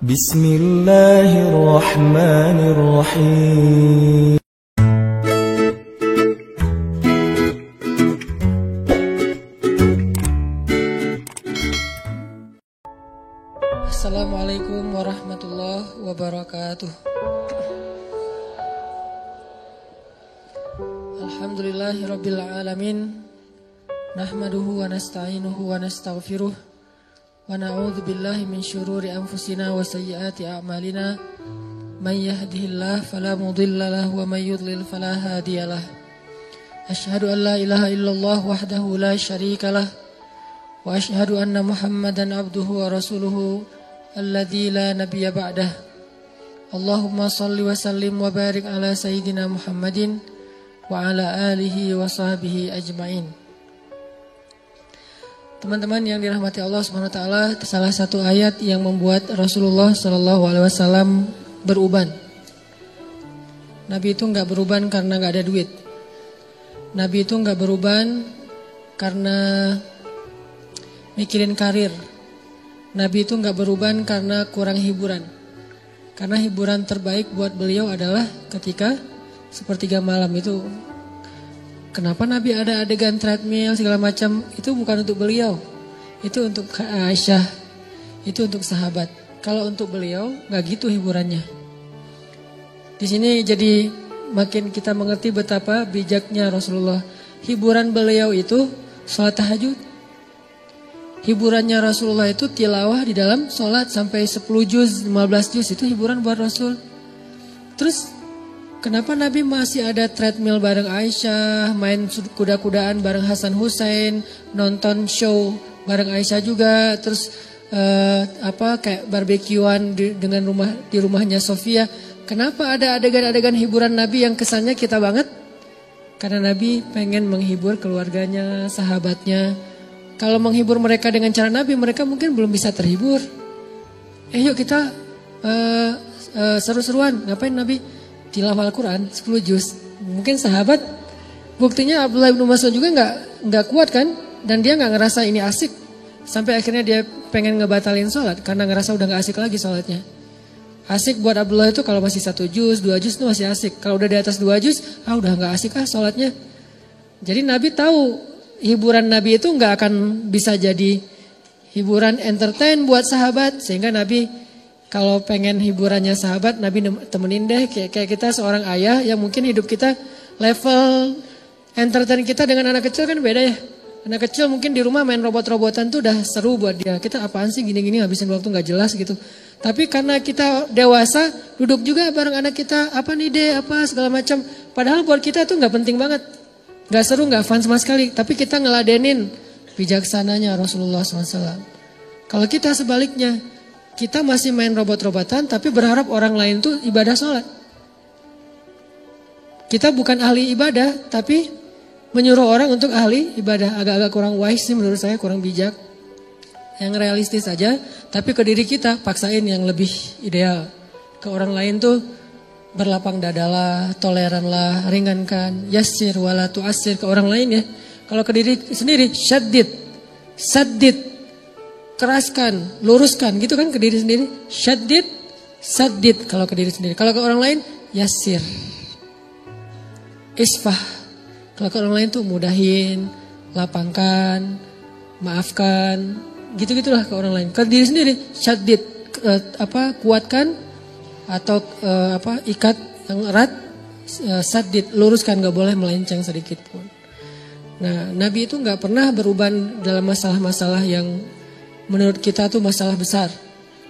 Bismillahirrahmanirrahim. Assalamualaikum warahmatullahi wabarakatuh. Alhamdulillahirabbil alamin. Nahmaduhu wa nasta'inuhu wa nastaghfiruh. Wa na'udzu billahi min syururi anfusina wa sayyiati a'malina. May yahdihillahu fala mudilla lahu wa may yudlil fala hadiyalah. Asyhadu an la ilaha illallah wahdahu la syarikalah wa asyhadu anna Muhammadan abduhu wa rasuluhu alladzi la nabiyya ba'dah. Allahumma shalli wa sallim wa barik ala sayyidina Muhammadin wa ala alihi wa sahbihi ajmain. Teman-teman yang dirahmati Allah Subhanahu wa taala, salah satu ayat yang membuat Rasulullah sallallahu alaihi wasallam beruban. Nabi itu enggak beruban karena enggak ada duit. Nabi itu enggak beruban karena mikirin karir. Nabi itu enggak beruban karena kurang hiburan. Karena hiburan terbaik buat beliau adalah ketika sepertiga malam itu. Kenapa Nabi ada adegan treadmill segala macam? Itu bukan untuk beliau. Itu untuk Aisyah. Itu untuk sahabat. Kalau untuk beliau enggak gitu hiburannya. Di sini jadi makin kita mengerti betapa bijaknya Rasulullah. Hiburan beliau itu salat tahajud. Hiburannya Rasulullah itu tilawah di dalam sholat sampai 10 juz, 15 juz, itu hiburan buat Rasul. Terus kenapa Nabi masih ada treadmill bareng Aisyah, main kuda-kudaan bareng Hasan Hussein, nonton show bareng Aisyah juga, terus kayak barbekyuan di rumahnya Sofia. Kenapa ada adegan-adegan hiburan Nabi yang kesannya kita banget? Karena Nabi pengen menghibur keluarganya, sahabatnya. Kalau menghibur mereka dengan cara Nabi, mereka mungkin belum bisa terhibur. Yuk kita seru-seruan. Ngapain Nabi? Tilawah Al-Quran 10 juz. Mungkin sahabat, buktinya Abdullah bin Mas'ud juga nggak kuat kan? Dan dia nggak ngerasa ini asik. Sampai akhirnya dia pengen ngebatalin sholat. Karena ngerasa udah nggak asik lagi sholatnya. Asik buat Abdullah itu kalau masih 1 juz, 2 juz itu masih asik. Kalau udah di atas 2 juz, udah nggak asik sholatnya. Jadi Nabi tahu hiburan Nabi itu nggak akan bisa jadi hiburan entertain buat sahabat. Sehingga Nabi kalau pengen hiburannya sahabat, Nabi temenin deh. Kayak kita seorang ayah yang mungkin hidup kita level entertain kita dengan anak kecil kan beda ya. Anak kecil mungkin di rumah main robot-robotan tuh udah seru buat dia. Kita apaan sih gini-gini habisin waktu nggak jelas gitu. Tapi karena kita dewasa, duduk juga bareng anak kita, apa nih deh, apa segala macam. Padahal buat kita tuh nggak penting banget. Gak seru, gak fun sama sekali. Tapi kita ngeladenin bijaksananya Rasulullah SAW. Kalau kita sebaliknya, kita masih main robot-robotan tapi berharap orang lain tuh ibadah sholat. Kita bukan ahli ibadah tapi menyuruh orang untuk ahli ibadah. Agak-agak kurang wise sih menurut saya, kurang bijak. Yang realistis aja, tapi ke diri kita paksain yang lebih ideal. Ke orang lain tuh berlapang dadalah, toleranlah, ringankan, yassir wala tu'assir ke orang lain ya. Kalau ke diri sendiri, syaddid, keraskan, luruskan gitu kan ke diri sendiri. Syaddid, saddid kalau ke diri sendiri. Kalau ke orang lain, yassir, isfah. Kalau ke orang lain tuh mudahin, lapangkan, maafkan, gitu-gitulah ke orang lain. Ke diri sendiri, syaddid, kuatkan. Atau ikat yang erat, saddid, luruskan, gak boleh melenceng sedikit pun. Nah, Nabi itu gak pernah beruban dalam masalah-masalah yang menurut kita tuh masalah besar.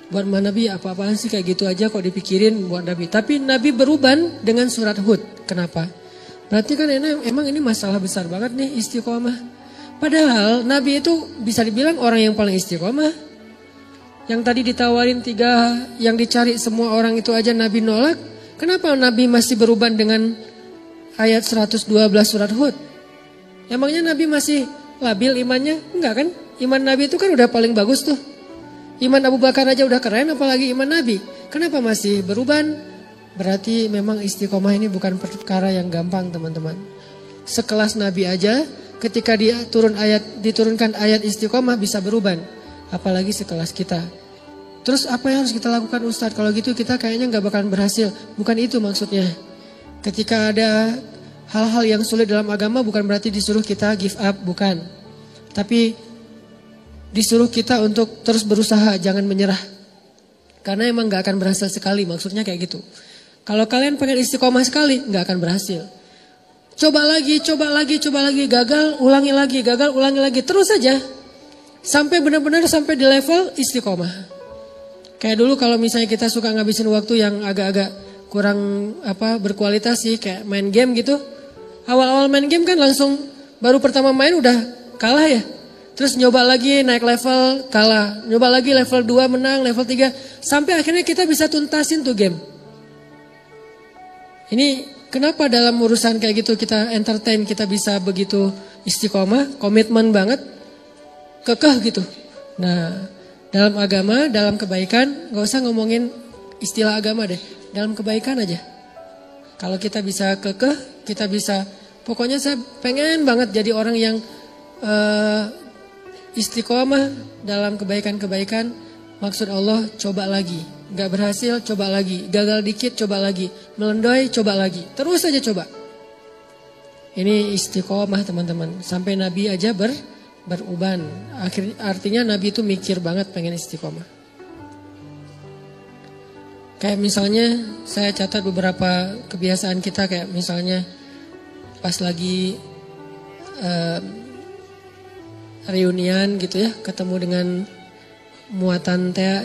Buat Nabi apa-apaan sih kayak gitu aja kok dipikirin buat Nabi. Tapi Nabi beruban dengan surat Hud. Kenapa? Berarti kan emang ini masalah besar banget nih, istiqomah. Padahal Nabi itu bisa dibilang orang yang paling istiqomah. Yang tadi ditawarin 3, yang dicari semua orang itu aja Nabi nolak. Kenapa Nabi masih beruban dengan ayat 112 surat Hud? Emangnya Nabi masih labil imannya? Enggak kan? Iman Nabi itu kan udah paling bagus tuh. Iman Abu Bakar aja udah keren, apalagi iman Nabi. Kenapa masih beruban? Berarti memang istiqomah ini bukan perkara yang gampang teman-teman. Sekelas Nabi aja ketika diturunkan ayat istiqomah bisa beruban. Apalagi sekelas kita. Terus apa yang harus kita lakukan Ustadz? Kalau gitu kita kayaknya gak bakalan berhasil. Bukan itu maksudnya. Ketika ada hal-hal yang sulit dalam agama bukan berarti disuruh kita give up, bukan. Tapi disuruh kita untuk terus berusaha, jangan menyerah. Karena emang gak akan berhasil sekali, maksudnya kayak gitu. Kalau kalian pengen istiqomah sekali, gak akan berhasil. Coba lagi, gagal, ulangi lagi, terus saja. Sampai benar-benar sampai di level istiqomah. Kayak dulu kalau misalnya kita suka ngabisin waktu yang agak-agak kurang berkualitas sih, kayak main game gitu. Awal-awal main game kan langsung baru pertama main udah kalah ya. Terus nyoba lagi naik level kalah, nyoba lagi level 2 menang, level 3 sampai akhirnya kita bisa tuntasin tuh game. Ini kenapa dalam urusan kayak gitu kita entertain, kita bisa begitu istiqomah, komitmen banget, kekeh gitu. Nah, dalam agama, dalam kebaikan, gak usah ngomongin istilah agama deh. Dalam kebaikan aja. Kalau kita bisa kekeh, kita bisa, pokoknya saya pengen banget jadi orang yang istiqomah dalam kebaikan-kebaikan. Maksud Allah, coba lagi. Gak berhasil, coba lagi. Gagal dikit, coba lagi. Melendoy, coba lagi. Terus aja coba. Ini istiqomah teman-teman. Sampai Nabi aja beruban. Artinya Nabi itu mikir banget pengen istiqomah. Kayak misalnya saya catat beberapa kebiasaan kita, kayak misalnya pas lagi reunian gitu ya, ketemu dengan muatan teh.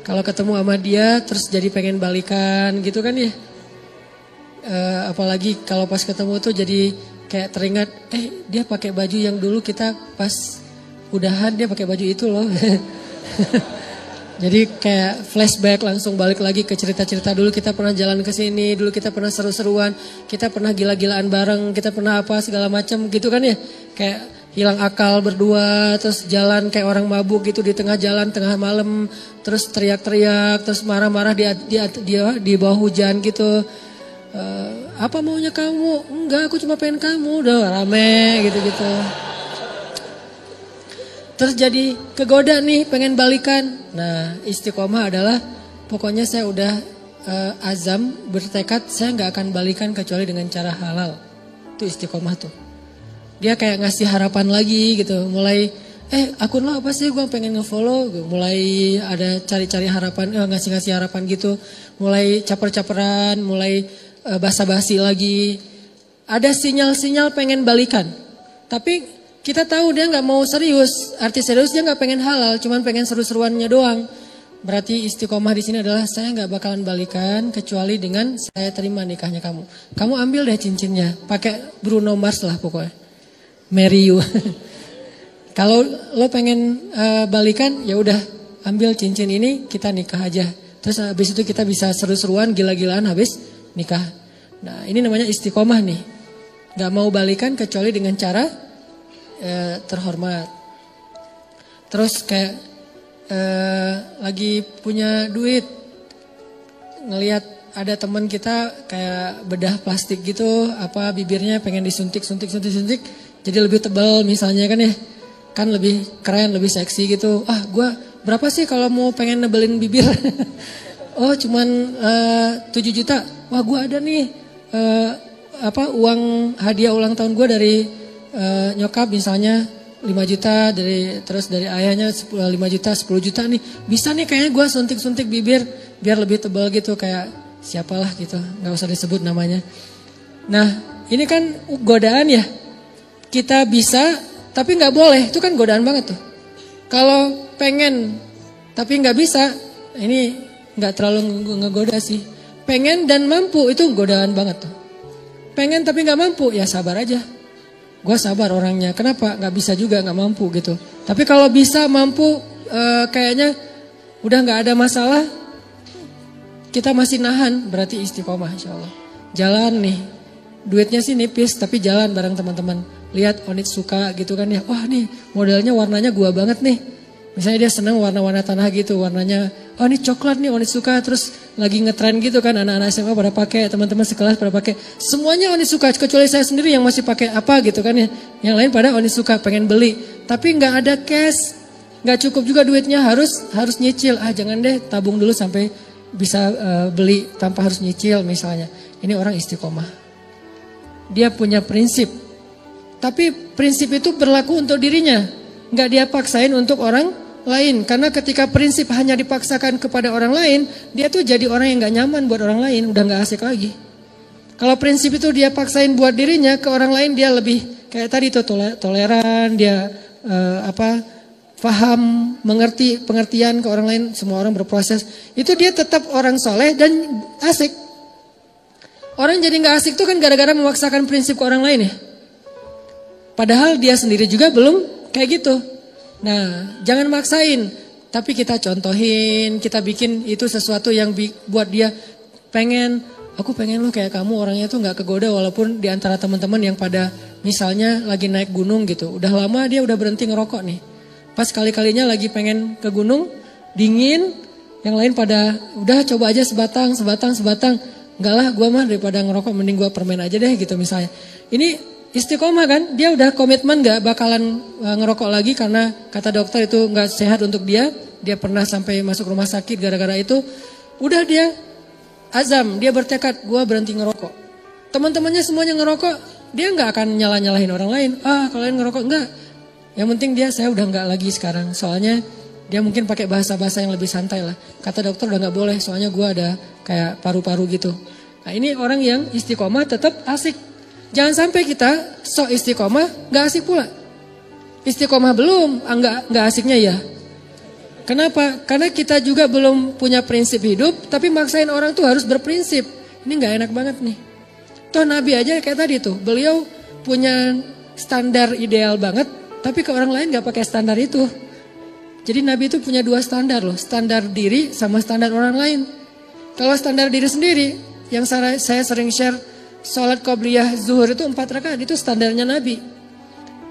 Kalau ketemu sama dia terus jadi pengen balikan gitu kan ya. Apalagi kalau pas ketemu tuh jadi kayak teringat, dia pakai baju yang dulu kita pas udahan dia pakai baju itu loh. Jadi kayak flashback, langsung balik lagi ke cerita-cerita dulu kita pernah jalan ke sini, dulu kita pernah seru-seruan, kita pernah gila-gilaan bareng, kita pernah apa segala macam gitu kan ya. Kayak hilang akal berdua, terus jalan kayak orang mabuk gitu di tengah jalan, tengah malam, terus teriak-teriak, terus marah-marah di bawah hujan gitu. Apa maunya kamu? Enggak, aku cuma pengen kamu. Udah rame gitu-gitu. Terus jadi kegoda nih pengen balikan. Nah, istiqomah adalah pokoknya saya udah azam, bertekad saya gak akan balikan kecuali dengan cara halal. Itu istiqomah tuh. Dia kayak ngasih harapan lagi gitu. Mulai akun lo apa sih, gue pengen ngefollow. Mulai ada cari-cari harapan, ngasih-ngasih harapan gitu. Mulai caper-caperan, mulai basa-basi lagi. Ada sinyal-sinyal pengen balikan. Tapi kita tahu dia gak mau serius. Arti serius dia gak pengen halal, cuman pengen seru-seruannya doang. Berarti istiqomah di sini adalah saya gak bakalan balikan kecuali dengan saya terima nikahnya kamu. Kamu ambil deh cincinnya, pakai Bruno Mars lah pokoknya. Marry you. Kalau lo pengen balikan, ya udah ambil cincin ini, kita nikah aja. Terus habis itu kita bisa seru-seruan, gila-gilaan habis nikah. Nah, ini namanya istiqomah nih. Gak mau balikan kecuali dengan cara terhormat. Terus kayak lagi punya duit, ngelihat ada teman kita kayak bedah plastik gitu, apa bibirnya pengen disuntik, jadi lebih tebal misalnya kan ya, kan lebih keren, lebih seksi gitu. Gue berapa sih kalau mau pengen nebelin bibir? Oh cuman 7 juta. Wah gue ada nih uang hadiah ulang tahun gue dari nyokap misalnya 5 juta, terus dari ayahnya 5 juta, 10 juta nih. Bisa nih kayaknya gue suntik-suntik bibir biar lebih tebal gitu, kayak siapalah gitu, gak usah disebut namanya. Nah ini kan godaan ya. Kita bisa tapi gak boleh, itu kan godaan banget tuh. Kalau pengen tapi gak bisa, ini gak terlalu ngegoda sih. Pengen dan mampu itu godaan banget tuh. Pengen tapi gak mampu, ya sabar aja. Gue sabar orangnya, kenapa? Gak bisa juga, gak mampu gitu. Tapi kalau bisa, mampu, kayaknya udah gak ada masalah, kita masih nahan, berarti istiqomah insya Allah. Jalan nih, duitnya sih nipis, tapi jalan bareng teman-teman. Lihat Onitsuka gitu kan ya, wah nih modelnya warnanya gua banget nih. Misalnya dia senang warna-warna tanah gitu, warnanya, oh ini coklat nih Onitsuka, terus lagi ngetren gitu kan, anak-anak SMA pada pakai, teman-teman sekelas pada pakai, semuanya Onitsuka, kecuali saya sendiri yang masih pakai apa gitu kan ya, yang lain pada Onitsuka pengen beli, tapi nggak ada cash, nggak cukup juga duitnya, harus nyicil. Jangan deh, tabung dulu sampai bisa beli tanpa harus nyicil misalnya. Ini orang istiqomah. Dia punya prinsip. Tapi prinsip itu berlaku untuk dirinya. Nggak dia paksain untuk orang lain. Karena ketika prinsip hanya dipaksakan kepada orang lain, dia tuh jadi orang yang nggak nyaman buat orang lain, udah nggak asik lagi. Kalau prinsip itu dia paksain buat dirinya, ke orang lain dia lebih kayak tadi tuh toleran, dia paham, mengerti, pengertian ke orang lain, semua orang berproses. Itu dia tetap orang soleh dan asik. Orang jadi nggak asik tuh kan gara-gara memaksakan prinsip ke orang lain ya. Padahal dia sendiri juga belum kayak gitu. Nah, jangan maksain, tapi kita contohin, kita bikin itu sesuatu yang buat dia pengen. Aku pengen lu kayak kamu, orangnya tuh nggak kegoda walaupun di antara teman-teman yang pada misalnya lagi naik gunung gitu. Udah lama dia udah berhenti ngerokok nih. Pas kali-kalinya lagi pengen ke gunung, dingin, yang lain pada udah coba aja sebatang. Enggak lah, gue mah daripada ngerokok mending gue permen aja deh gitu misalnya. Ini istiqomah kan, dia udah komitmen gak bakalan ngerokok lagi karena kata dokter itu gak sehat untuk dia. Dia pernah sampai masuk rumah sakit gara-gara itu. Udah dia azam, dia bertekad gue berhenti ngerokok. Teman-temannya semuanya ngerokok, dia gak akan nyalahin orang lain. Kalian ngerokok, enggak. Yang penting saya udah gak lagi sekarang. Soalnya dia mungkin pakai bahasa-bahasa yang lebih santai lah. Kata dokter udah gak boleh, soalnya gue ada kayak paru-paru gitu. Nah ini orang yang istiqomah tetap asik. Jangan sampai kita sok istiqomah gak asik pula. Istiqomah belum, gak asiknya ya. Kenapa? Karena kita juga belum punya prinsip hidup, tapi maksain orang tuh harus berprinsip. Ini gak enak banget nih. Toh Nabi aja kayak tadi tuh, beliau punya standar ideal banget, tapi ke orang lain gak pakai standar itu. Jadi Nabi itu punya dua standar loh, standar diri sama standar orang lain. Kalau standar diri sendiri, yang saya sering share, sholat qobliyah zuhur itu 4 rakaat, itu standarnya Nabi.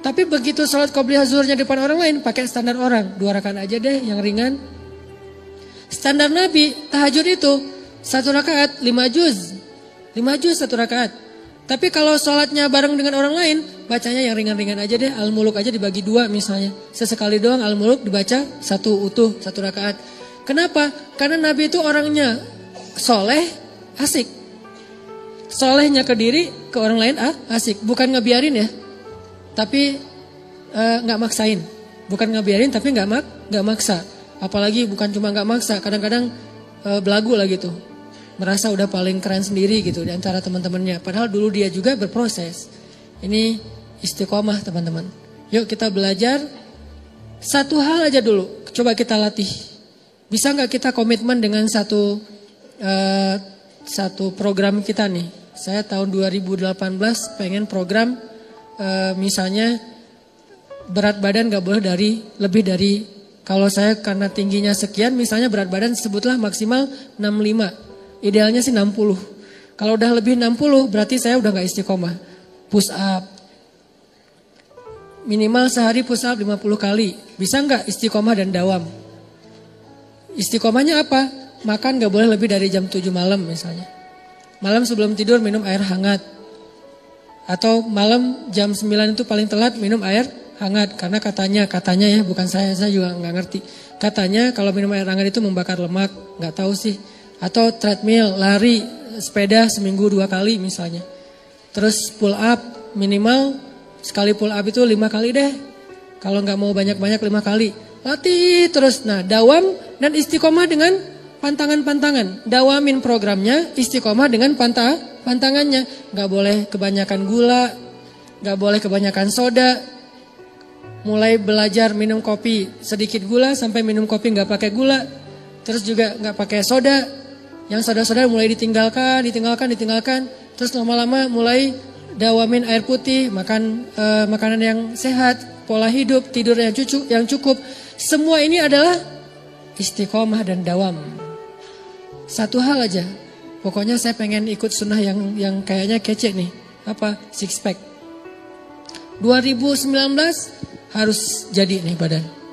Tapi begitu sholat qobliyah zuhurnya depan orang lain, pakai standar orang, 2 rakaat aja deh yang ringan. Standar Nabi, tahajud itu 1 rakaat 5 juz 1 rakaat. Tapi kalau sholatnya bareng dengan orang lain, bacanya yang ringan-ringan aja deh. Al-Muluk aja dibagi 2 misalnya. Sesekali doang Al-Muluk dibaca 1 utuh, 1 rakaat. Kenapa? Karena Nabi itu orangnya soleh, asik. Solehnya ke diri, ke orang lain asik. Bukan ngebiarin ya, tapi gak maksain. Bukan ngebiarin tapi gak maksa. Apalagi bukan cuma gak maksa, kadang-kadang belagu lah gitu. Merasa udah paling keren sendiri gitu di antara teman-temannya. Padahal dulu dia juga berproses. Ini istiqomah teman-teman. Yuk kita belajar satu hal aja dulu. Coba kita latih. Bisa gak kita komitmen dengan satu program kita nih. Saya tahun 2018 pengen program misalnya berat badan gak boleh lebih dari, kalau saya karena tingginya sekian misalnya berat badan sebutlah maksimal 65. Idealnya sih 60. Kalau udah lebih 60 berarti saya udah gak istiqomah. Push up. Minimal sehari push up 50 kali. Bisa gak istiqomah dan dawam? Istiqomahnya apa? Makan gak boleh lebih dari jam 7 malam misalnya. Malam sebelum tidur minum air hangat. Atau malam jam 9 itu paling telat minum air hangat. Karena katanya ya, bukan saya juga gak ngerti. Katanya kalau minum air hangat itu membakar lemak. Gak tahu sih. Atau treadmill, lari, sepeda seminggu 2 kali misalnya. Terus pull up, minimal sekali pull up itu 5 kali deh. Kalau nggak mau banyak-banyak 5 kali. Latih terus. Nah, dawam dan istiqomah dengan pantangan-pantangan. Dawamin programnya, istiqomah dengan pantangannya. Nggak boleh kebanyakan gula, nggak boleh kebanyakan soda. Mulai belajar minum kopi sedikit gula sampai minum kopi nggak pakai gula. Terus juga nggak pakai soda. Yang soda-soda mulai ditinggalkan. Terus lama-lama mulai dawamin air putih, makan makanan yang sehat, pola hidup, tidur yang cukup. Semua ini adalah istiqomah dan dawam. Satu hal aja, pokoknya saya pengen ikut sunnah yang kayaknya kece nih. Apa? Six pack. 2019 harus jadi nih badan.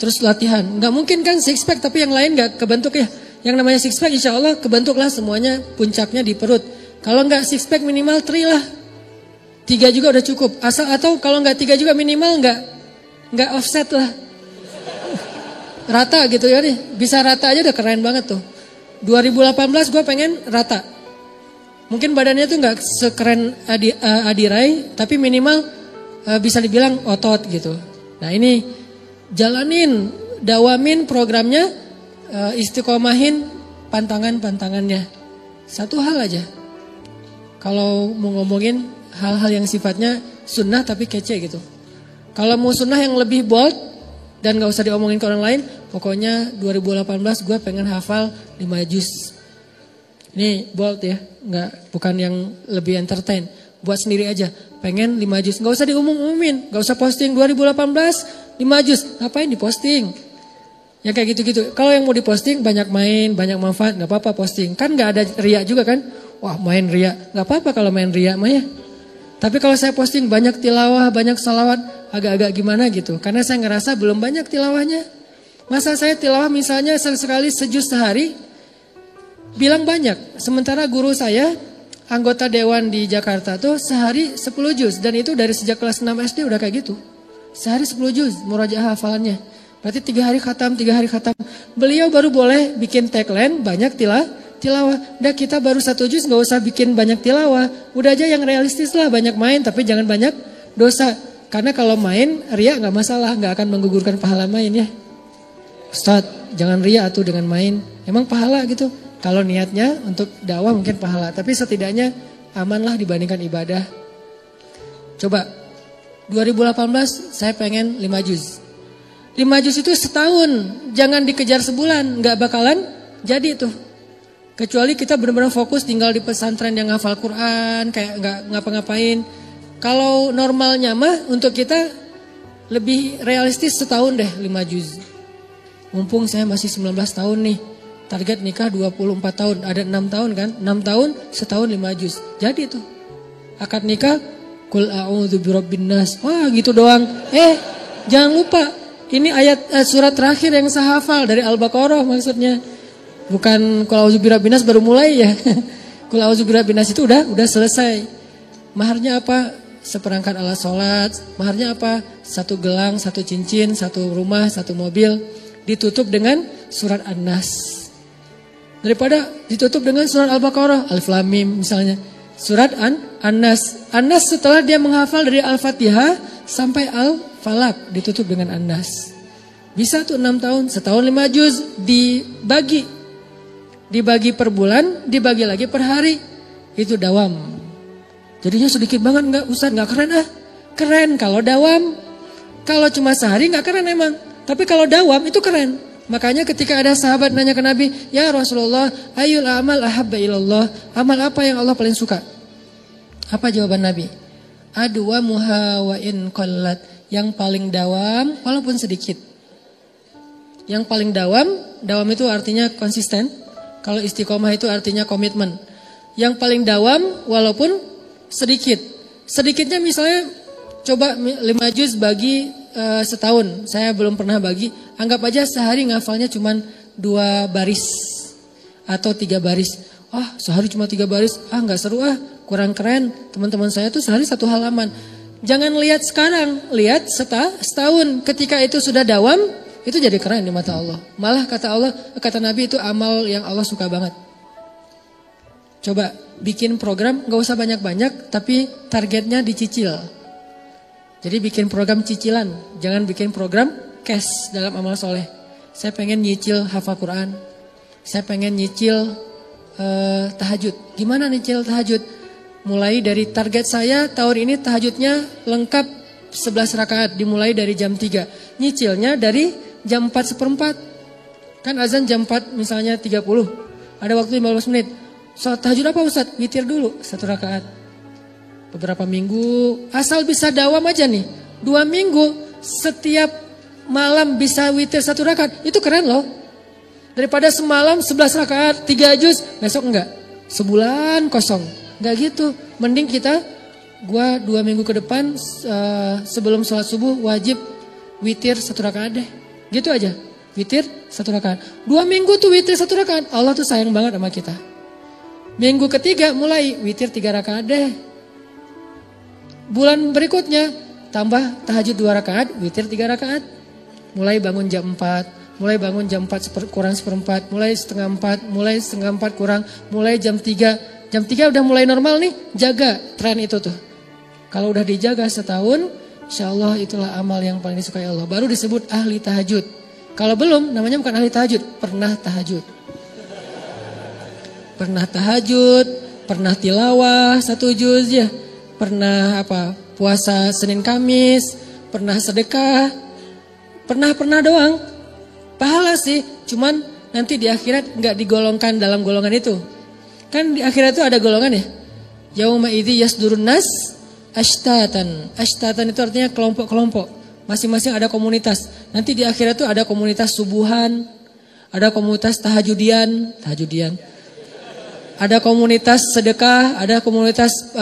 Terus latihan, nggak mungkin kan six pack tapi yang lain nggak kebentuk ya. Yang namanya six pack insya Allah kebentuklah semuanya, puncaknya di perut. Kalau nggak six pack minimal 3 lah, 3 juga udah cukup. Atau kalau nggak 3 juga minimal nggak Nggak offset lah. Rata gitu ya nih. Bisa rata aja udah keren banget tuh. 2018 gue pengen rata. Mungkin badannya tuh nggak sekeren Adirai, tapi minimal bisa dibilang otot gitu. Nah ini jalanin, dawamin programnya, istiqomahin pantangan-pantangannya. Satu hal aja. Kalau mau ngomongin hal-hal yang sifatnya sunnah tapi kece gitu. Kalau mau sunnah yang lebih bold dan gak usah diomongin ke orang lain, pokoknya 2018 gue pengen hafal 5 juz. Ini bold ya, bukan yang lebih entertain. Buat sendiri aja, pengen 5 juz. Gak usah diumum-umumin, gak usah posting 2018 5 juz. Ngapain diposting? Ya kayak gitu-gitu. Kalau yang mau diposting banyak main, banyak manfaat, gak apa-apa posting. Kan gak ada ria juga kan? Wah main ria, gak apa-apa kalau main ria mah ya. Tapi kalau saya posting banyak tilawah, banyak salawat, agak-agak gimana gitu. Karena saya ngerasa belum banyak tilawahnya. Masa saya tilawah misalnya sekali sejuz sehari, bilang banyak. Sementara guru saya, anggota dewan di Jakarta tuh sehari 10 juz. Dan itu dari sejak kelas 6 SD udah kayak gitu. Sehari 10 juz, murajaah hafalannya. Berarti 3 hari khatam, 3 hari khatam. Beliau baru boleh bikin tagline banyak tilawah. Udah kita baru 1 juz gak usah bikin banyak tilawah. Udah aja yang realistis lah, banyak main tapi jangan banyak dosa. Karena kalau main ria gak masalah, gak akan menggugurkan pahala main ya. Ustaz jangan ria atuh dengan main. Emang pahala gitu. Kalau niatnya untuk dakwah mungkin pahala. Tapi setidaknya aman lah dibandingkan ibadah. Coba 2018 saya pengen 5 juz. 5 juz itu setahun. Jangan dikejar sebulan, gak bakalan jadi tuh. Kecuali kita benar-benar fokus tinggal di pesantren yang hafal Quran, kayak nggak ngapa-ngapain. Kalau normalnya mah untuk kita lebih realistis setahun deh 5 juz. Mumpung saya masih 19 tahun nih, target nikah 24 tahun, ada 6 tahun kan? 6 tahun, setahun 5 juz. Jadi tuh, akad nikah, Qul a'udzu birabbin nas. Wah gitu doang. Jangan lupa, ini ayat surat terakhir yang saya hafal dari Al-Baqarah maksudnya. Bukan Qul a'udzu birabbin nas baru mulai ya. Qul a'udzu birabbin nas itu udah selesai. Maharnya apa? Seperangkat alat sholat. Maharnya apa? 1 gelang, 1 cincin, 1 rumah, 1 mobil. Ditutup dengan surat An-Nas. Daripada ditutup dengan surat Al-Baqarah, Alif Lam Mim misalnya. Surat An-Nas. An-Nas setelah dia menghafal dari Al-Fatihah sampai Al-Falaq ditutup dengan An-Nas. Bisa tuh 6 tahun, setahun 5 juz dibagi per bulan, dibagi lagi per hari. Itu dawam. Jadinya sedikit banget enggak, Ustaz enggak keren ah. Keren kalau dawam. Kalau cuma sehari enggak keren emang. Tapi kalau dawam itu keren. Makanya ketika ada sahabat nanya ke Nabi, "Ya Rasulullah, ayyul amal ahabba ilallah?" Amal apa yang Allah paling suka? Apa jawaban Nabi? Adwamuha wa in qallat. Yang paling dawam walaupun sedikit. Yang paling dawam itu artinya konsisten. Kalau istiqomah itu artinya komitmen. Yang paling dawam walaupun sedikit. Sedikitnya misalnya coba 5 juz bagi setahun. Saya belum pernah bagi. Anggap aja sehari ngafalnya cuma 2 baris. Atau 3 baris. Sehari cuma 3 baris. Gak seru kurang keren. Teman-teman saya tuh sehari 1 halaman. Jangan lihat sekarang. Lihat setahun. Ketika itu sudah dawam. Itu jadi keren di mata Allah. Malah kata Nabi itu amal yang Allah suka banget. Coba bikin program gak usah banyak-banyak tapi targetnya dicicil. Jadi bikin program cicilan. Jangan bikin program cash dalam amal soleh. Saya pengen nyicil hafal Quran. Saya pengen nyicil tahajud. Gimana nyicil tahajud? Mulai dari target saya tahun ini tahajudnya lengkap 11 rakaat. Dimulai dari jam 3. Nyicilnya dari jam 4:04. Kan azan jam 4 misalnya 30. Ada waktu 15 menit. Salat tahajud apa Ustaz? Witir dulu 1 rakaat. Beberapa minggu asal bisa dawam aja nih. 2 minggu setiap malam bisa witir 1 rakaat. Itu keren loh. Daripada semalam 11 rakaat 3 juz, besok enggak. Sebulan kosong. Enggak gitu. Mending gua 2 minggu ke depan sebelum sholat subuh wajib witir 1 rakaat deh. Gitu aja. Witir 1 rakaat. 2 minggu tuh witir 1 rakaat. Allah tuh sayang banget sama kita. Minggu ketiga mulai witir 3 rakaat deh. Bulan berikutnya tambah tahajud 2 rakaat, witir 3 rakaat. Mulai bangun jam 4, mulai bangun jam 4 kurang seperempat, mulai setengah 4, mulai setengah 4 kurang, mulai jam 3. Jam 3 udah mulai normal nih, jaga tren itu tuh. Kalau udah dijaga setahun, insya Allah itulah amal yang paling disukai Allah. Baru disebut ahli tahajud. Kalau belum, namanya bukan ahli tahajud, pernah tahajud. Pernah tahajud, pernah tilawah 1 juz ya. Pernah puasa Senin Kamis, pernah sedekah. Pernah doang. Pahala sih, cuman nanti di akhirat enggak digolongkan dalam golongan itu. Kan di akhirat itu ada golongan ya. Yauma idzi yasdurun nas ashtatan. Ashtatan itu artinya kelompok-kelompok. Masing-masing ada komunitas. Nanti di akhirat itu ada komunitas subuhan, ada komunitas tahajudian. Ada komunitas sedekah, ada komunitas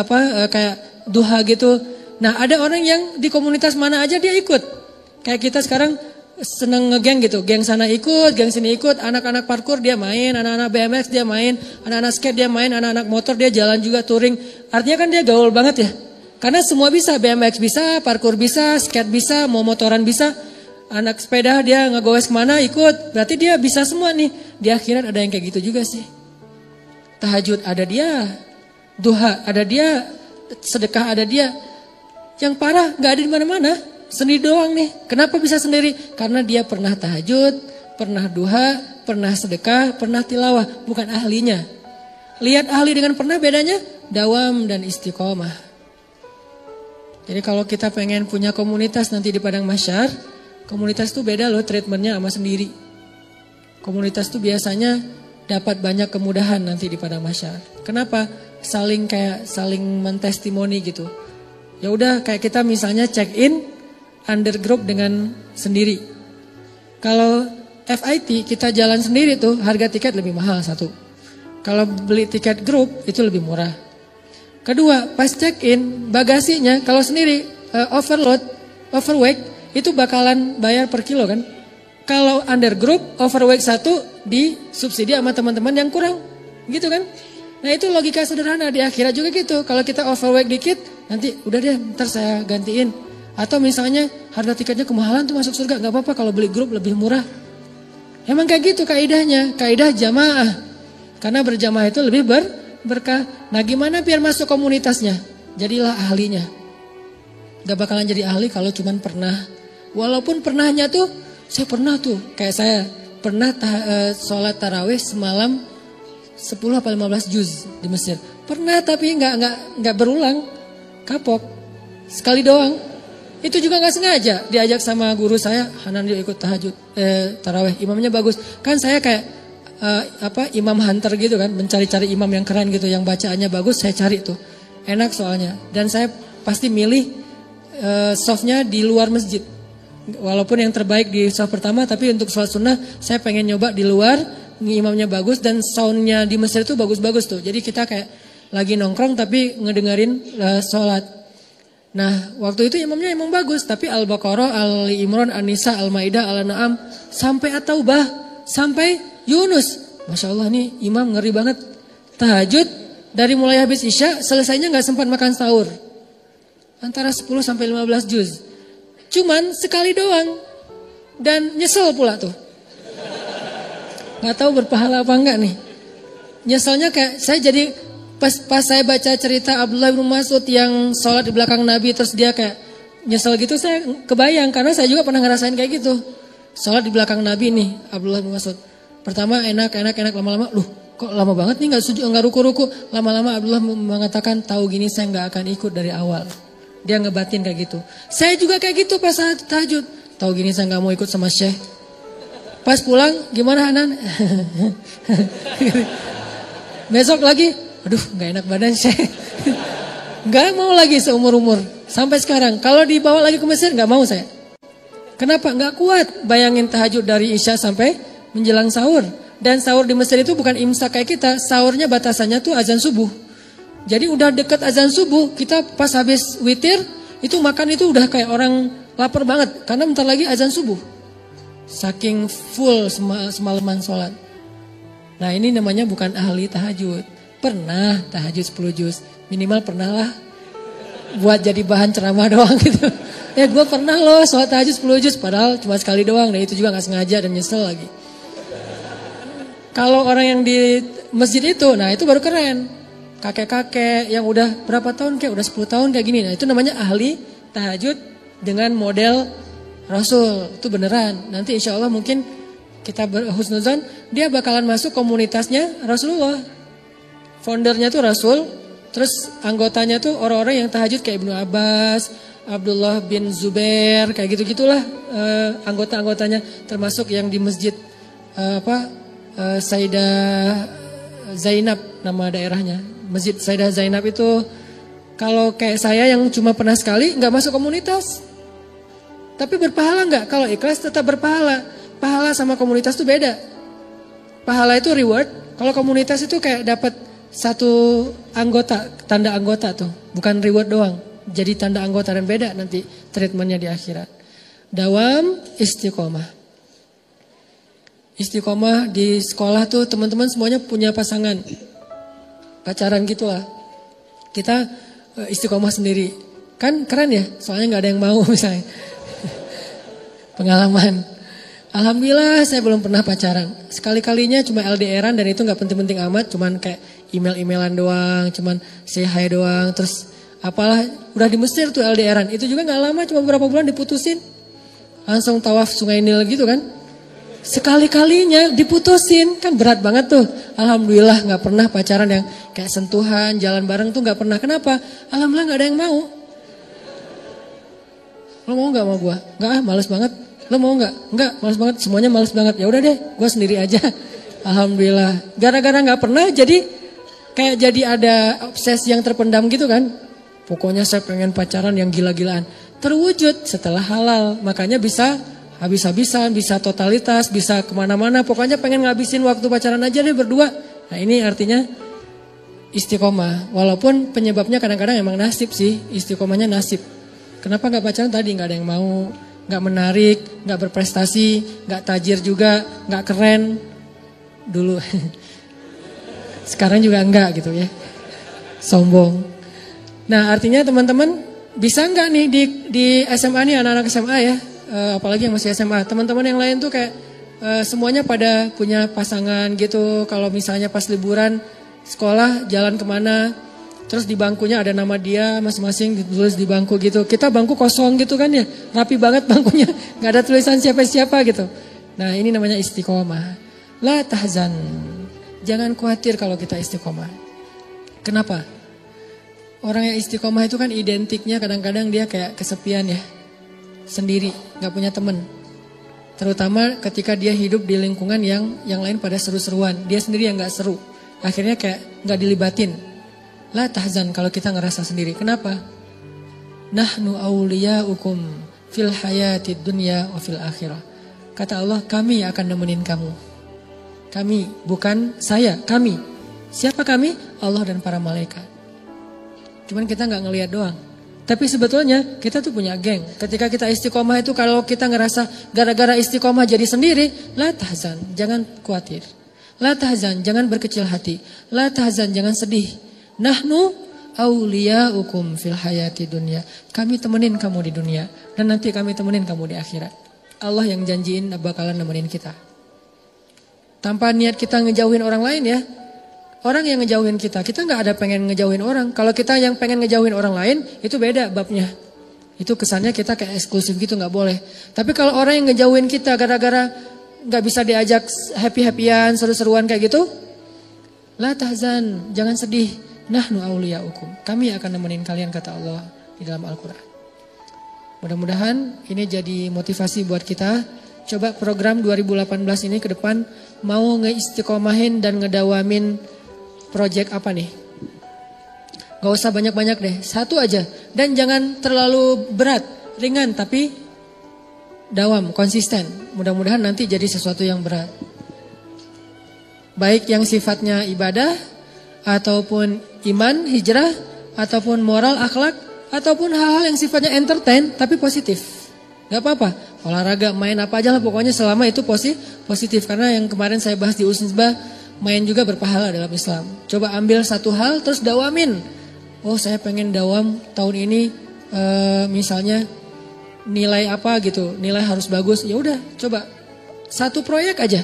kayak duha gitu. Nah, ada orang yang di komunitas mana aja dia ikut. Kayak kita sekarang seneng ngegeng gitu, geng sana ikut, geng sini ikut, anak-anak parkour dia main, anak-anak BMX dia main, anak-anak skate dia main, anak-anak motor dia jalan juga touring. Artinya kan dia gaul banget ya. Karena semua bisa, BMX bisa, parkour bisa, skate bisa, mau motoran bisa. Anak sepeda dia ngegoes kemana ikut, berarti dia bisa semua nih. Di akhirat ada yang kayak gitu juga sih. Tahajud ada dia, duha ada dia, sedekah ada dia. Yang parah gak ada di mana-mana, sendiri doang nih. Kenapa bisa sendiri? Karena dia pernah tahajud, pernah duha, pernah sedekah, pernah tilawah, bukan ahlinya. Lihat ahli dengan pernah bedanya, dawam dan istiqomah. Jadi kalau kita pengen punya komunitas nanti di padang mahsyar, komunitas itu beda loh treatmentnya sama sendiri. Komunitas itu biasanya dapat banyak kemudahan nanti di padang mahsyar. Kenapa? Saling mentestimoni gitu. Ya udah kayak kita misalnya check in under group dengan sendiri. Kalau FIT kita jalan sendiri tuh harga tiket lebih mahal satu. Kalau beli tiket grup itu lebih murah. Kedua, pas check in bagasinya kalau sendiri overweight itu bakalan bayar per kilo kan. Kalau under group overweight 1 disubsidi sama teman-teman yang kurang, gitu kan? Nah itu logika sederhana di akhirat juga gitu. Kalau kita overweight dikit, nanti udah deh ntar saya gantiin. Atau misalnya harga tiketnya kemahalan tuh masuk surga, nggak apa-apa kalau beli grup lebih murah. Emang kayak gitu kaidahnya, kaidah jamaah. Karena berjamaah itu lebih berkah. Nah gimana biar masuk komunitasnya? Jadilah ahlinya. Gak bakalan jadi ahli kalau cuman pernah. Walaupun pernahnya tuh, saya pernah tuh, kayak saya pernah sholat tarawih semalam 10 apa 15 juz di Mesir. Pernah tapi nggak berulang, kapok sekali doang. Itu juga nggak sengaja diajak sama guru saya, Hanan dia ikut tarawih, imamnya bagus. Kan saya kayak imam hunter gitu kan, mencari-cari imam yang keren gitu, yang bacaannya bagus saya cari tuh, enak soalnya. Dan saya pasti milih softnya di luar masjid. Walaupun yang terbaik di soft pertama, tapi untuk sholat sunnah saya pengen nyoba di luar, imamnya bagus dan soundnya di Mesir itu bagus-bagus tuh. Jadi kita kayak lagi nongkrong tapi ngedengerin sholat. Nah waktu itu imamnya emang bagus, tapi Al-Baqarah, Ali Imran, An-Nisa, Al-Maidah, Al-An'am, sampai At-Taubah, sampai Yunus. Masya Allah nih imam ngeri banget. Tahajud dari mulai habis Isya, selesainya gak sempat makan sahur. Antara 10 sampai 15 juz. Cuman sekali doang. Dan nyesel pula tuh. Gak tahu berpahala apa enggak nih. Nyeselnya kayak saya jadi pas saya baca cerita Abdullah bin Mas'ud yang sholat di belakang Nabi terus dia kayak nyesel gitu, saya kebayang karena saya juga pernah ngerasain kayak gitu. Sholat di belakang Nabi nih Abdullah bin Mas'ud. Pertama enak lama-lama, loh kok lama banget nih nggak ruku-ruku. Lama-lama Abdullah mengatakan tahu gini saya nggak akan ikut dari awal. Dia ngebatin kayak gitu. Saya juga kayak gitu pas saat tahajud. Tahu gini saya nggak mau ikut sama Syekh. Pas pulang gimana Hanan? Besok lagi, aduh nggak enak badan Syekh. Nggak mau lagi seumur-umur. Sampai sekarang kalau dibawa lagi ke Mesir nggak mau saya. Kenapa? Nggak kuat. Bayangin tahajud dari Isya sampai menjelang sahur. Dan sahur di Mesir itu bukan imsak kayak kita. Sahurnya batasannya tuh azan subuh. Jadi udah deket azan subuh, kita pas habis witir, itu makan itu udah kayak orang lapar banget. Karena bentar lagi azan subuh. Saking full semalaman sholat. Nah ini namanya bukan ahli tahajud. Pernah tahajud 10 juz. Minimal pernah lah. Buat jadi bahan ceramah doang gitu. Ya gue pernah loh sholat tahajud 10 juz padahal cuma sekali doang. Dan itu juga gak sengaja dan nyesel lagi. Kalau orang yang di masjid itu, nah itu baru keren. Kakek-kakek yang udah berapa tahun kayak udah 10 tahun kayak gini. Nah itu namanya ahli tahajud dengan model Rasul. Itu beneran. Nanti insya Allah mungkin kita berhusnuzon dia bakalan masuk komunitasnya Rasulullah. Foundernya tuh Rasul. Terus anggotanya tuh orang-orang yang tahajud kayak Ibnu Abbas, Abdullah bin Zubair, kayak gitu-gitulah anggota-anggotanya. Termasuk yang di masjid Sayyidah Zainab nama daerahnya. Masjid Sayyidah Zainab itu kalau kayak saya yang cuma pernah sekali nggak masuk komunitas. Tapi berpahala nggak? Kalau ikhlas tetap berpahala. Pahala sama komunitas itu beda. Pahala itu reward. Kalau komunitas itu kayak dapat satu anggota, tanda anggota tuh. Bukan reward doang. Jadi tanda anggota dan beda nanti treatmentnya di akhirat. Dawam istiqomah. Istiqomah di sekolah tuh teman-teman semuanya punya pasangan. Pacaran gitulah. Kita istiqomah sendiri. Kan keren ya, soalnya gak ada yang mau misalnya. Pengalaman. Alhamdulillah saya belum pernah pacaran. Sekali-kalinya cuma LDRan dan itu gak penting-penting amat. Cuman kayak email-emailan doang, cuman say hi doang. Terus apalah, udah di Mesir tuh LDRan. Itu juga gak lama, cuma beberapa bulan diputusin. Langsung tawaf Sungai Nil gitu kan. Sekali-kalinya diputusin, kan berat banget tuh. Alhamdulillah gak pernah pacaran yang kayak sentuhan, jalan bareng tuh gak pernah. Kenapa? Alhamdulillah gak ada yang mau. Lo mau gak sama gue? Gak males banget. Lo mau gak? Enggak, males banget. Semuanya males banget. Ya udah deh, gue sendiri aja. Alhamdulillah. Gara-gara gak pernah jadi kayak jadi ada obsesi yang terpendam gitu kan. Pokoknya saya pengen pacaran yang gila-gilaan. Terwujud setelah halal. Makanya bisa habis-habisan, bisa totalitas, bisa kemana-mana. Pokoknya pengen ngabisin waktu pacaran aja deh berdua. Nah ini artinya istiqomah. Walaupun penyebabnya kadang-kadang emang nasib sih. Istiqomahnya nasib. Kenapa gak pacaran tadi? Gak ada yang mau. Gak menarik, gak berprestasi, gak tajir juga, gak keren. Dulu. Sekarang juga enggak gitu ya. Sombong. Nah artinya teman-teman bisa enggak nih di SMA nih anak-anak SMA ya. Apalagi yang masih SMA. Teman-teman yang lain tuh kayak semuanya pada punya pasangan gitu. Kalau misalnya pas liburan sekolah jalan kemana. Terus di bangkunya ada nama dia masing-masing ditulis di bangku gitu. Kita bangku kosong gitu kan ya. Rapi banget bangkunya. Gak ada tulisan siapa-siapa gitu. Nah ini namanya istiqomah. La tahzan. Jangan khawatir kalau kita istiqomah. Kenapa? Orang yang istiqomah itu kan identiknya kadang-kadang dia kayak kesepian ya. Sendiri, gak punya teman. Terutama ketika dia hidup di lingkungan yang lain pada seru-seruan. Dia sendiri yang gak seru. Akhirnya kayak gak dilibatin. La tahzan kalau kita ngerasa sendiri. Kenapa? Nahnu awliyaukum fil hayatid dunya wa fil akhirah. Kata Allah, kami akan nemenin kamu. Kami, bukan saya, kami. Siapa kami? Allah dan para malaikat. Cuman kita gak ngelihat doang. Tapi sebetulnya kita tuh punya geng. Ketika kita istiqomah itu kalau kita ngerasa gara-gara istiqomah jadi sendiri, la tahzan, jangan khawatir. La tahzan, jangan berkecil hati. La tahzan, jangan sedih. Nahnu awliyaukum fil hayati dunya. Kami temenin kamu di dunia dan nanti kami temenin kamu di akhirat. Allah yang janjiin bakalan nemenin kita. Tanpa niat kita ngejauhin orang lain ya. Orang yang ngejauhin kita gak ada pengen ngejauhin orang. Kalau kita yang pengen ngejauhin orang lain, itu beda babnya. Itu kesannya kita kayak eksklusif gitu, gak boleh. Tapi kalau orang yang ngejauhin kita gara-gara gak bisa diajak happy-happyan, seru-seruan kayak gitu, la tahzan, jangan sedih. Nahnu awliyaukum. Kami akan nemenin kalian kata Allah di dalam Al-Quran. Mudah-mudahan ini jadi motivasi buat kita. Coba program 2018 ini ke depan mau ngeistiqomahin dan ngedawamin project apa nih? Gak usah banyak-banyak deh, satu aja. Dan jangan terlalu berat, ringan tapi dawam, konsisten. Mudah-mudahan nanti jadi sesuatu yang berat. Baik yang sifatnya ibadah, ataupun iman, hijrah, ataupun moral, akhlak, ataupun hal-hal yang sifatnya entertain tapi positif. Gak apa-apa, olahraga, main apa aja lah pokoknya selama itu positif. Karena yang kemarin saya bahas di Usnisbah, main juga berpahala dalam Islam. Coba ambil satu hal terus dawamin. Oh saya pengen dawam tahun ini misalnya nilai apa gitu, nilai harus bagus. Ya udah, coba satu proyek aja,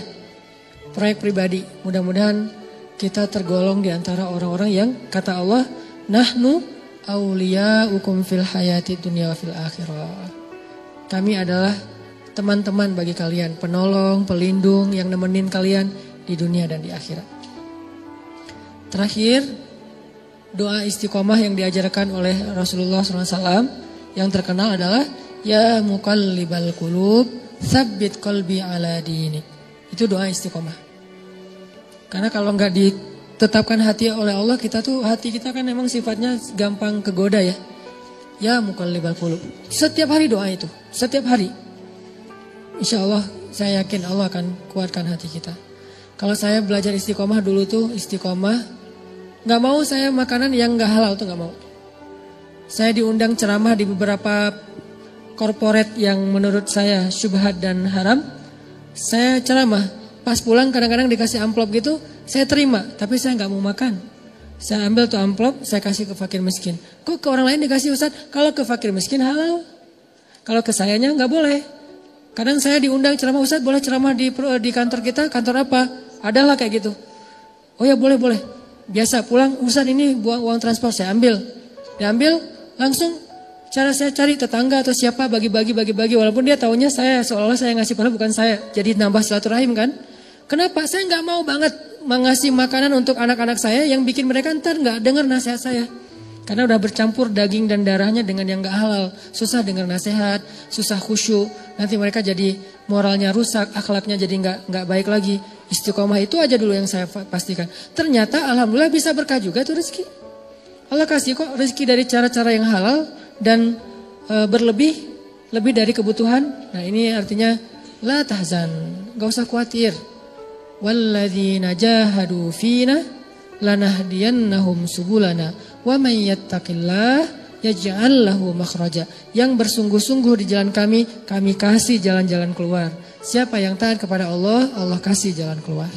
proyek pribadi. Mudah-mudahan kita tergolong di antara orang-orang yang kata Allah, nahnu auliyaukum fil hayati dunya wa fil akhirah. Kami adalah teman-teman bagi kalian, penolong, pelindung yang nemenin kalian di dunia dan di akhirat. Terakhir, doa istiqomah yang diajarkan oleh Rasulullah SAW yang terkenal adalah ya muqallibal qulub tsabbit qalbi ala dinik. Itu doa istiqomah. Karena kalau nggak ditetapkan hati oleh Allah, hati kita kan memang sifatnya gampang kegoda ya. Ya muqallibal qulub. Setiap hari doa itu, setiap hari. Insya Allah saya yakin Allah akan kuatkan hati kita. Kalau saya belajar istiqomah dulu tuh istiqomah, nggak mau saya makanan yang nggak halal tuh nggak mau. Saya diundang ceramah di beberapa korporat yang menurut saya syubhat dan haram. Saya ceramah, pas pulang kadang-kadang dikasih amplop gitu, saya terima, tapi saya nggak mau makan. Saya ambil tuh amplop, saya kasih ke fakir miskin. Kok ke orang lain dikasih Ustaz? Kalau ke fakir miskin halal, kalau ke sayanya nggak boleh. Kadang saya diundang ceramah, Ustaz boleh ceramah di kantor kita, kantor apa? Adalah kayak gitu. Oh ya boleh. Biasa pulang, Ustaz ini buang uang transport, saya ambil. Diambil, langsung cara saya cari tetangga atau siapa bagi-bagi. Walaupun dia taunya saya, seolah-olah saya ngasih padahal bukan saya. Jadi nambah silaturahim kan. Kenapa? Saya nggak mau banget mengasih makanan untuk anak-anak saya yang bikin mereka ntar nggak dengar nasihat saya. Karena udah bercampur daging dan darahnya dengan yang nggak halal. Susah dengar nasihat, susah khusyuk. Nanti mereka jadi moralnya rusak, akhlaknya jadi nggak baik lagi. Istiqomah itu aja dulu yang saya pastikan. Ternyata alhamdulillah bisa berkah juga tuh rezeki. Allah kasih kok rezeki dari cara-cara yang halal dan lebih dari kebutuhan. Nah ini artinya la tahzan, gak usah khawatir. Walladzina jahadu fina lanahdiyannahum subulana wa may yattaqillah yaj'al lahu makhraja. Yang bersungguh-sungguh di jalan kami kasih jalan-jalan keluar. Siapa yang taat kepada Allah, Allah kasih jalan keluar.